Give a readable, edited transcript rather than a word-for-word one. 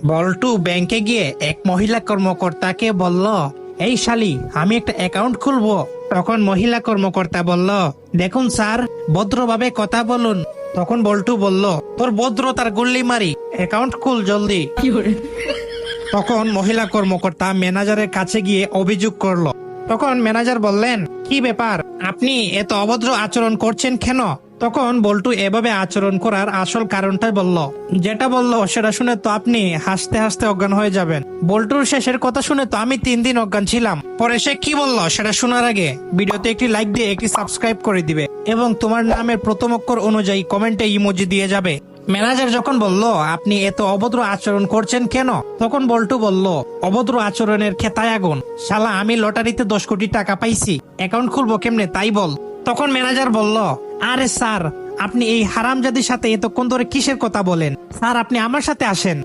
বল্টু ব্যাংকে গিয়ে এক মহিলা কর্মকর্তাকে বলল, এই শালি, আমি একটা অ্যাকাউন্ট খুলবো। তখন মহিলা কর্মকর্তা বলল, দেখুন স্যার, ভদ্রভাবে কথা বলুন। তখন বল্টু বলল, তোর ভদ্রতার গুল্লি মারি, অ্যাকাউন্ট খুল জলদি। তখন মহিলা কর্মকর্তা ম্যানেজারের কাছে গিয়ে অভিযোগ করলো। তখন ম্যানেজার বললেন, কি ব্যাপার, আপনি এত অভদ্র আচরণ করছেন কেন? তখন বল্টু এভাবে আচরণ করার আসল কারণটা বলল। যেটা বলল সেটা শুনে তো আপনি হাসতে হাসতে অজ্ঞান হয়ে যাবেন। বল্টুর শেষের কথা শুনে তো আমি 3 দিন অজ্ঞান ছিলাম। পরে সে কি বলল সেটা শোনার আগে ভিডিওতে একটি লাইক দিয়ে একটি সাবস্ক্রাইব করে দিবে এবং তোমার নামের প্রথম অক্ষর অনুযায়ী কমেন্টে ইমোজি দিয়ে যাবে। ম্যানেজার যখন বলল, আপনি এত অভদ্র আচরণ করছেন কেন? তখন বল্টু বলল, অভদ্র আচরণের খেতায় আগুন। শালা, আমি লটারিতে 10 কোটি টাকা পাইছি, অ্যাকাউন্ট খুলবো কেমনে তাই বল। তখন ম্যানেজার বলল, আরে স্যার, আপনি এই হারামজাদির সাথে এতক্ষণ ধরে কিসের কথা বলেন? স্যার, আপনি আমার সাথে আসেন।